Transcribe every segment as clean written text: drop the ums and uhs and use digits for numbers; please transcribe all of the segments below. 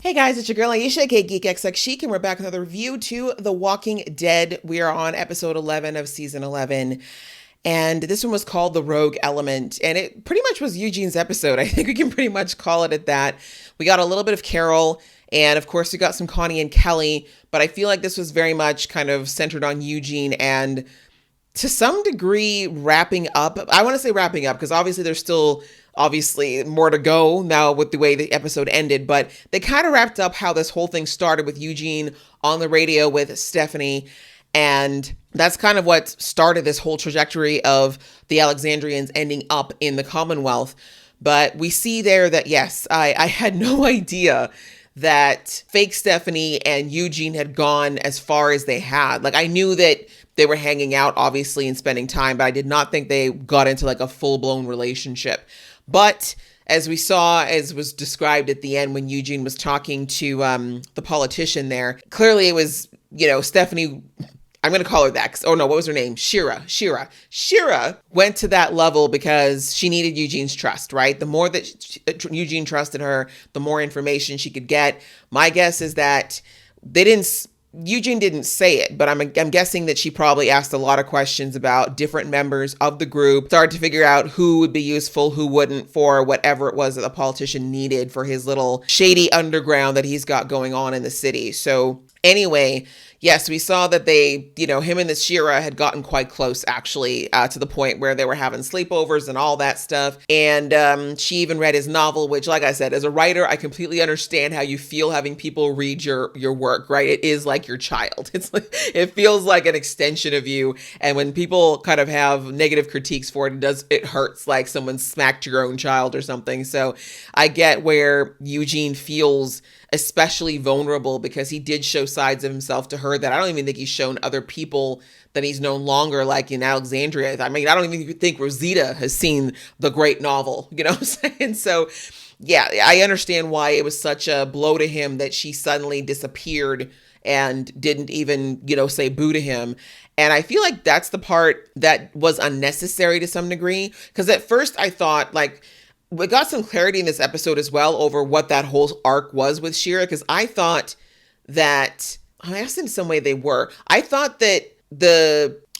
Hey guys, it's your girl Aisha, aka GeekXX Chic, and we're back with another review to The Walking Dead. We are on episode 11 of season 11, and this one was called The Rogue Element, and it pretty much was Eugene's episode. I think we can pretty much call it at that. We got a little bit of Carol, and of course we got some Connie and Kelly, but I feel like this was very much kind of centered on Eugene and to some degree wrapping up. I want to say wrapping up because obviously there's still obviously more to go now with the way the episode ended, but they kind of wrapped up how this whole thing started with Eugene on the radio with Stephanie. And that's kind of what started this whole trajectory of the Alexandrians ending up in the Commonwealth. But we see there that, yes, I had no idea that fake Stephanie and Eugene had gone as far as they had. Like, I knew that they were hanging out, obviously, and spending time, but I did not think they got into like a full-blown relationship. But as we saw, as was described at the end when Eugene was talking to the politician there, clearly it was, Stephanie, I'm going to call her that. Oh no, what was her name? Shira went to that level because she needed Eugene's trust, right? The more that Eugene trusted her, the more information she could get. My guess is that Eugene didn't say it, but I'm guessing that she probably asked a lot of questions about different members of the group, started to figure out who would be useful, who wouldn't for whatever it was that the politician needed for his little shady underground that he's got going on in the city. So anyway, yes, we saw that they, him and the Shira had gotten quite close, actually, to the point where they were having sleepovers and all that stuff. And she even read his novel, which, like I said, as a writer, I completely understand how you feel having people read your work, right? It is like your child. It's like, it feels like an extension of you. And when people kind of have negative critiques for it, it hurts like someone smacked your own child or something. So I get where Eugene feels especially vulnerable because he did show sides of himself to her that I don't even think he's shown other people that he's known longer, like in Alexandria. I mean, I don't even think Rosita has seen the great novel, you know what I'm saying? So yeah, I understand why it was such a blow to him that she suddenly disappeared and didn't even, say boo to him. And I feel like that's the part that was unnecessary to some degree. Because at first I thought we got some clarity in this episode as well over what that whole arc was with Shira, because I thought that, I guess in some way they were. I thought that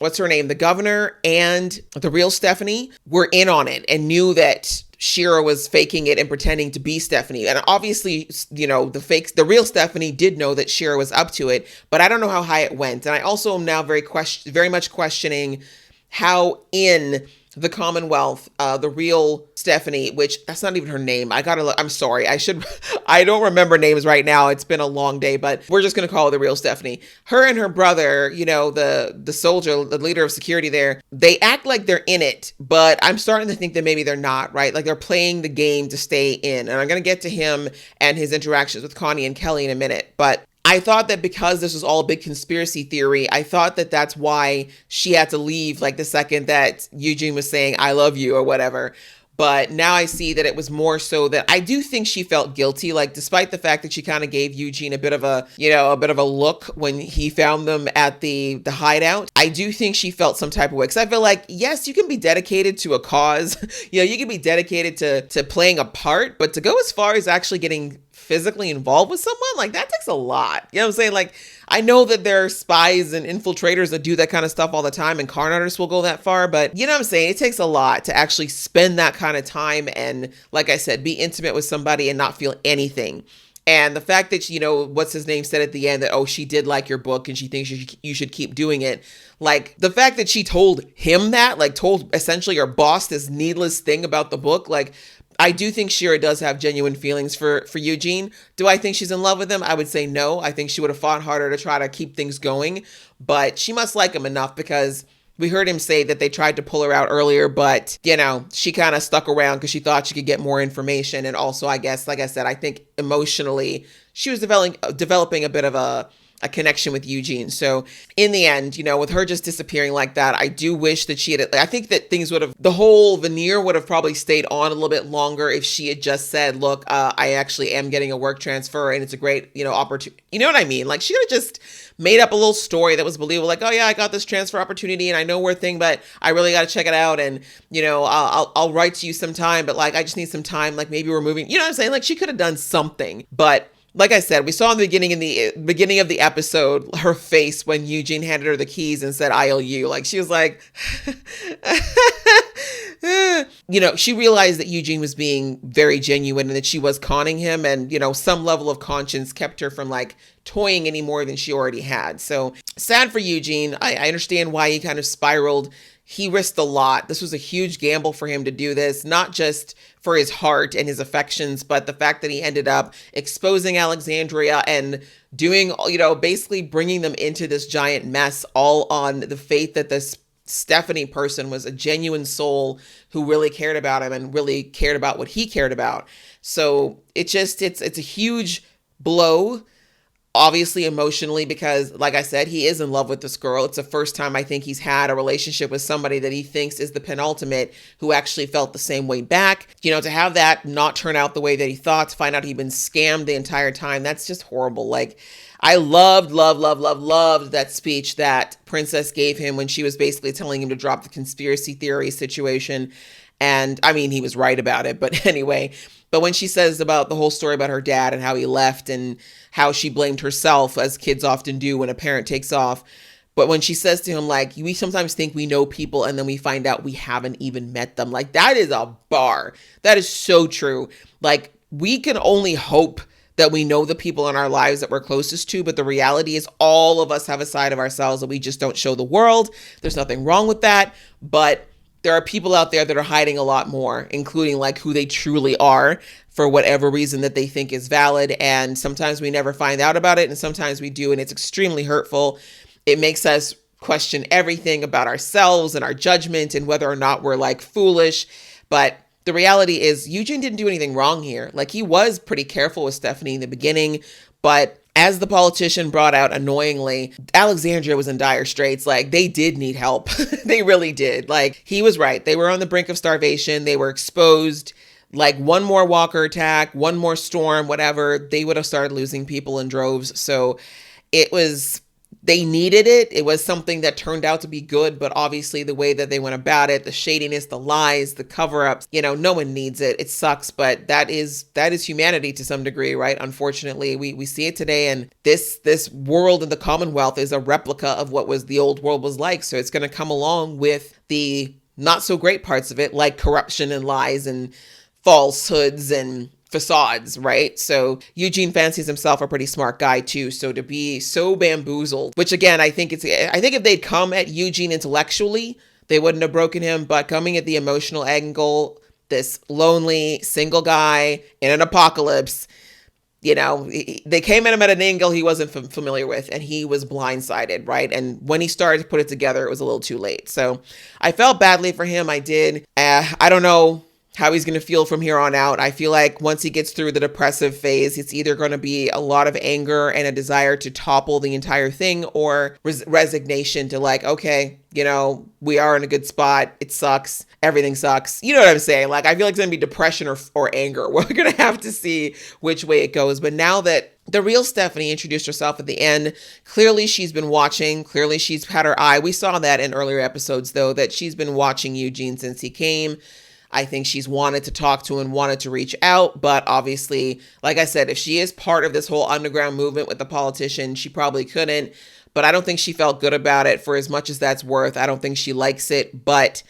what's her name? The governor and the real Stephanie were in on it and knew that Shira was faking it and pretending to be Stephanie. And obviously, the real Stephanie did know that Shira was up to it, but I don't know how high it went. And I also am now very much questioning how in the Commonwealth, the real Stephanie, which that's not even her name. I'm sorry. I don't remember names right now. It's been a long day, but we're just going to call her the real Stephanie. Her and her brother, the soldier, the leader of security there, they act like they're in it, but I'm starting to think that maybe they're not, right? Like they're playing the game to stay in. And I'm going to get to him and his interactions with Connie and Kelly in a minute, but I thought that because this was all a big conspiracy theory, I thought that that's why she had to leave like the second that Eugene was saying, I love you or whatever. But now I see that it was more so that I do think she felt guilty, like despite the fact that she kind of gave Eugene a bit of a look when he found them at the hideout. I do think she felt some type of way because I feel like, yes, you can be dedicated to a cause. You can be dedicated to playing a part, but to go as far as actually getting physically involved with someone, like that takes a lot. You know what I'm saying? Like, I know that there are spies and infiltrators that do that kind of stuff all the time, and con artists will go that far, but you know what I'm saying? It takes a lot to actually spend that kind of time and, like I said, be intimate with somebody and not feel anything. And the fact that, what's his name said at the end that, oh, she did like your book and she thinks you should keep doing it. Like the fact that she told him that, like told essentially her boss this needless thing about the book, like I do think Shira does have genuine feelings for Eugene. Do I think she's in love with him? I would say no. I think she would have fought harder to try to keep things going, but she must like him enough because we heard him say that they tried to pull her out earlier, but, she kind of stuck around because she thought she could get more information. And also, I guess, like I said, I think emotionally she was developing a bit of a connection with Eugene. So in the end, with her just disappearing like that, I do wish that I think that the whole veneer would have probably stayed on a little bit longer if she had just said, look, I actually am getting a work transfer and it's a great, opportunity. You know what I mean? Like she could have just made up a little story that was believable. Like, oh yeah, I got this transfer opportunity and I know where thing, but I really got to check it out. And, I'll write to you sometime, but like, I just need some time. Like maybe we're moving, you know what I'm saying? Like she could have done something, but like I said, we saw in the beginning of the episode, her face when Eugene handed her the keys and said IOU. Like, she was like, she realized that Eugene was being very genuine and that she was conning him. And, some level of conscience kept her from like toying any more than she already had. So sad for Eugene. I understand why he kind of spiraled. He risked a lot. This was a huge gamble for him to do this, not just for his heart and his affections, but the fact that he ended up exposing Alexandria and doing, basically bringing them into this giant mess, all on the faith that this Stephanie person was a genuine soul who really cared about him and really cared about what he cared about. So it's a huge blow, obviously emotionally, because like I said, he is in love with this girl. It's the first time I think he's had a relationship with somebody that he thinks is the penultimate, who actually felt the same way back. To have that not turn out the way that he thought, to find out he'd been scammed the entire time, that's just horrible. Like, I loved that speech that Princess gave him when she was basically telling him to drop the conspiracy theory situation. And I mean, he was right about it, but anyway. But when she says about the whole story about her dad and how he left and how she blamed herself, as kids often do when a parent takes off. But when she says to him, like, we sometimes think we know people and then we find out we haven't even met them. Like, that is a bar. That is so true. Like, we can only hope that we know the people in our lives that we're closest to. But the reality is all of us have a side of ourselves that we just don't show the world. There's nothing wrong with that. But there are people out there that are hiding a lot more, including like who they truly are for whatever reason that they think is valid. And sometimes we never find out about it. And sometimes we do. And it's extremely hurtful. It makes us question everything about ourselves and our judgment and whether or not we're like foolish. But the reality is Eugene didn't do anything wrong here. Like, he was pretty careful with Stephanie in the beginning, but as the politician brought out annoyingly, Alexandria was in dire straits. Like, they did need help. They really did. Like, he was right. They were on the brink of starvation. They were exposed. Like, one more Walker attack, one more storm, whatever, they would have started losing people in droves. So they needed it. It was something that turned out to be good, but obviously the way that they went about it, the shadiness, the lies, the cover-ups, no one needs it. It sucks, but that is humanity to some degree, right? Unfortunately, we see it today, and this world in the Commonwealth is a replica of what the old world was like. So it's going to come along with the not so great parts of it, like corruption and lies and falsehoods and facades, right? So Eugene fancies himself a pretty smart guy too. So to be so bamboozled, which again, I think if they'd come at Eugene intellectually, they wouldn't have broken him. But coming at the emotional angle, this lonely single guy in an apocalypse, they came at him at an angle he wasn't familiar with, and he was blindsided, right? And when he started to put it together, it was a little too late. So I felt badly for him. I did. I don't know how he's going to feel from here on out. I feel like once he gets through the depressive phase, it's either going to be a lot of anger and a desire to topple the entire thing, or resignation to like, okay, we are in a good spot. It sucks. Everything sucks. You know what I'm saying? Like, I feel like it's going to be depression or anger. We're going to have to see which way it goes. But now that the real Stephanie introduced herself at the end, clearly she's been watching. Clearly she's had her eye. We saw that in earlier episodes, though, that she's been watching Eugene since he came. I think she's wanted to talk to and wanted to reach out. But obviously, like I said, if she is part of this whole underground movement with the politician, she probably couldn't. But I don't think she felt good about it for as much as that's worth. I don't think she likes it. But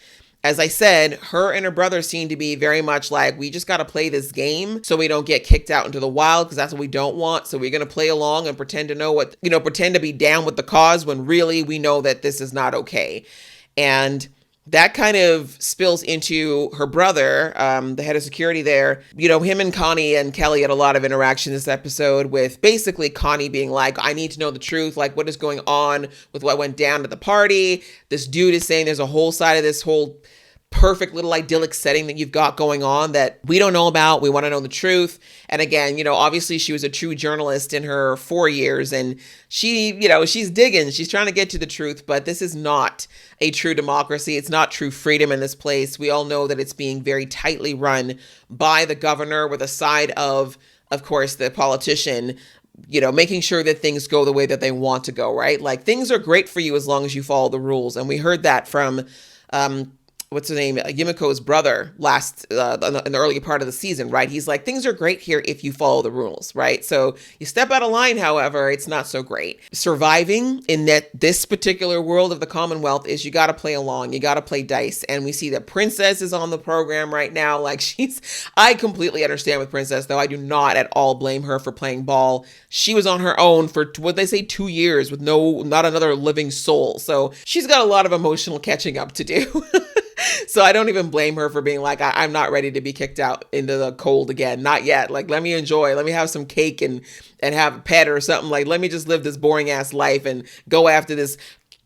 as I said, her and her brother seem to be very much like, we just got to play this game so we don't get kicked out into the wild, because that's what we don't want. So we're going to play along and pretend to know pretend to be down with the cause when really we know that this is not okay. And that kind of spills into her brother, the head of security there. Him and Connie and Kelly had a lot of interaction this episode, with basically Connie being like, I need to know the truth. Like, what is going on with what went down at the party? This dude is saying there's a whole side of this whole perfect little idyllic setting that you've got going on that we don't know about. We want to know the truth. And again, obviously she was a true journalist in her 4 years, and she, she's digging, she's trying to get to the truth, but this is not a true democracy. It's not true freedom in this place. We all know that it's being very tightly run by the governor, with a side of course, the politician, making sure that things go the way that they want to go, right? Like, things are great for you as long as you follow the rules. And we heard that from, what's his name, Yumiko's brother in the early part of the season, right? He's like, things are great here if you follow the rules, right? So you step out of line, however, it's not so great. Surviving in this particular world of the Commonwealth is you got to play along, you got to play dice. And we see that Princess is on the program right now. Like I completely understand with Princess, though. I do not at all blame her for playing ball. She was on her own for what they say 2 years with not another living soul. So she's got a lot of emotional catching up to do. So I don't even blame her for being like, I'm not ready to be kicked out into the cold again. Not yet. Like, let me enjoy. Let me have some cake and have a pet or something. Like, let me just live this boring ass life and go after this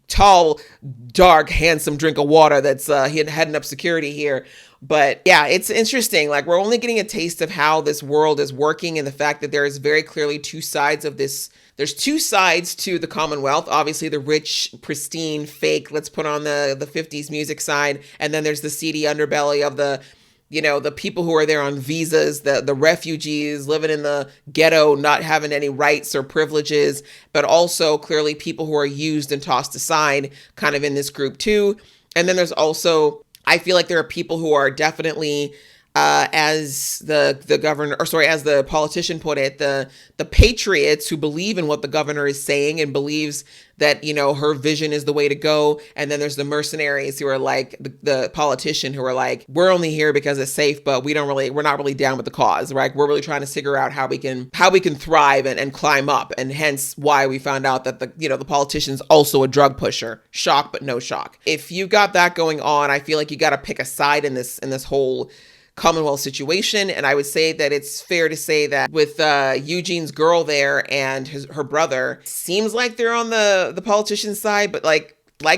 tall, dark, handsome drink of water that's heading up security here. But yeah, it's interesting. Like, we're only getting a taste of how this world is working and the fact that there is very clearly two sides of this. There's two sides to the Commonwealth. Obviously, the rich, pristine, fake, let's put on the 50s music side. And then there's the seedy underbelly of the people who are there on visas, the refugees living in the ghetto, not having any rights or privileges, but also clearly people who are used and tossed aside kind of in this group too. And then there's also, I feel like there are people who are definitely, as the governor, or sorry, as the politician put it, the patriots who believe in what the governor is saying and believes that, her vision is the way to go. And then there's the mercenaries who are like the politician who are like, we're only here because it's safe, but we're not really down with the cause, right? We're really trying to figure out how we can thrive and climb up. And hence why we found out that the politician's also a drug pusher. Shock, but no shock. If you got that going on, I feel like you got to pick a side in this whole Commonwealth situation. And I would say that it's fair to say that with Eugene's girl there and her brother, seems like they're on the politician's side, but like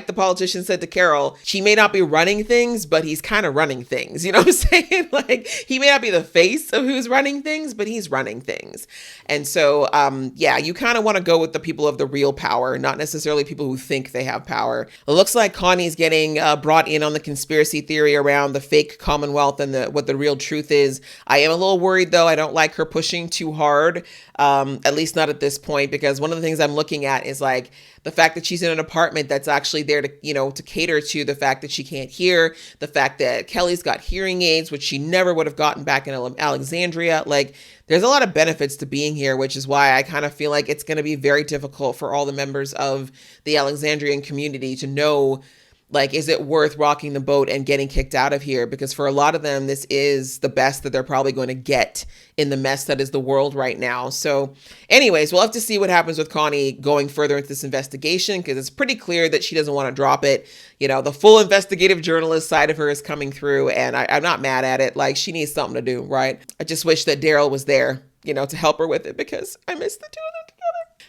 the politician said to Carol, she may not be running things, but he's kind of running things. You know what I'm saying? Like, he may not be the face of who's running things, but he's running things. And so, you kind of want to go with the people of the real power, not necessarily people who think they have power. It looks like Connie's getting brought in on the conspiracy theory around the fake Commonwealth and what the real truth is. I am a little worried, though. I don't like her pushing too hard, at least not at this point, because one of the things I'm looking at is like the fact that she's in an apartment that's actually there to cater to the fact that she can't hear, the fact that Kelly's got hearing aids, which she never would have gotten back in Alexandria. Like, there's a lot of benefits to being here, which is why I kind of feel like it's going to be very difficult for all the members of the Alexandrian community to know, like, is it worth rocking the boat and getting kicked out of here? Because for a lot of them, this is the best that they're probably going to get in the mess that is the world right now. So anyways, we'll have to see what happens with Connie going further into this investigation, because it's pretty clear that she doesn't want to drop it. The full investigative journalist side of her is coming through, and I'm not mad at it. Like, she needs something to do, right? I just wish that Daryl was there, to help her with it, because I miss the two of them together.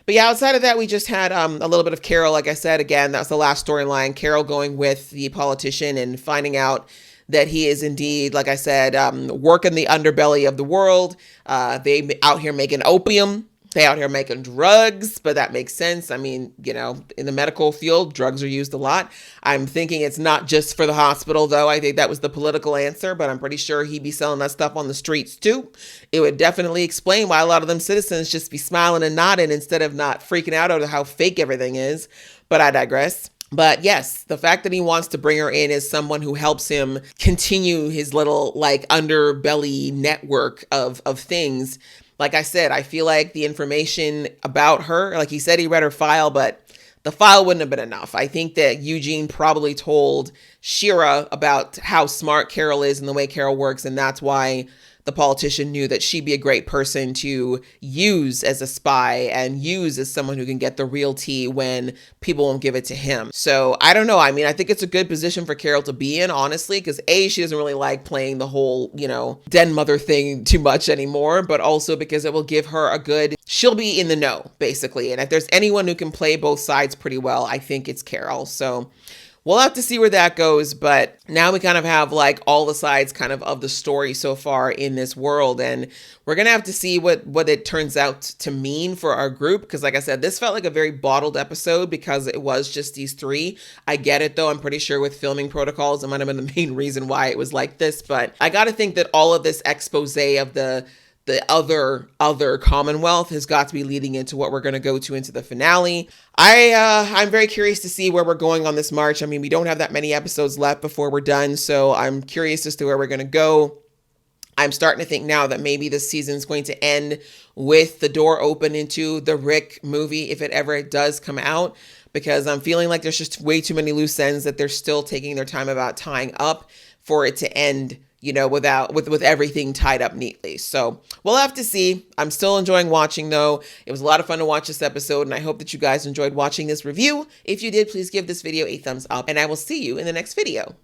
But yeah, outside of that, we just had a little bit of Carol. Like I said, again, that's the last storyline. Carol going with the politician and finding out that he is indeed, like I said, working the underbelly of the world. They out here making opium. They out here making drugs, but that makes sense. I mean, in the medical field, drugs are used a lot. I'm thinking it's not just for the hospital, though. I think that was the political answer, but I'm pretty sure he'd be selling that stuff on the streets, too. It would definitely explain why a lot of them citizens just be smiling and nodding instead of not freaking out over how fake everything is. But I digress. But yes, the fact that he wants to bring her in as someone who helps him continue his little underbelly network of things. Like I said, I feel like the information about her, like he said, he read her file, but the file wouldn't have been enough. I think that Eugene probably told Shira about how smart Carol is and the way Carol works. And that's why the politician knew that she'd be a great person to use as a spy and use as someone who can get the real tea when people won't give it to him. So I don't know. I mean, I think it's a good position for Carol to be in, honestly, because she doesn't really like playing the whole, den mother thing too much anymore, but also because it will give her she'll be in the know, basically. And if there's anyone who can play both sides pretty well, I think it's Carol. So we'll have to see where that goes, but now we kind of have all the sides kind of the story so far in this world, and we're going to have to see what it turns out to mean for our group, because like I said, this felt like a very bottled episode because it was just these three. I get it, though. I'm pretty sure with filming protocols, it might have been the main reason why it was like this, but I got to think that all of this expose of the the other Commonwealth has got to be leading into what we're going to go to into the finale. I'm very curious to see where we're going on this march. I mean, we don't have that many episodes left before we're done, so I'm curious as to where we're going to go. I'm starting to think now that maybe this season is going to end with the door open into the Rick movie, if it ever does come out, because I'm feeling like there's just way too many loose ends that they're still taking their time about tying up for it to end, with everything tied up neatly. So we'll have to see. I'm still enjoying watching, though. It was a lot of fun to watch this episode, and I hope that you guys enjoyed watching this review. If you did, please give this video a thumbs up, and I will see you in the next video.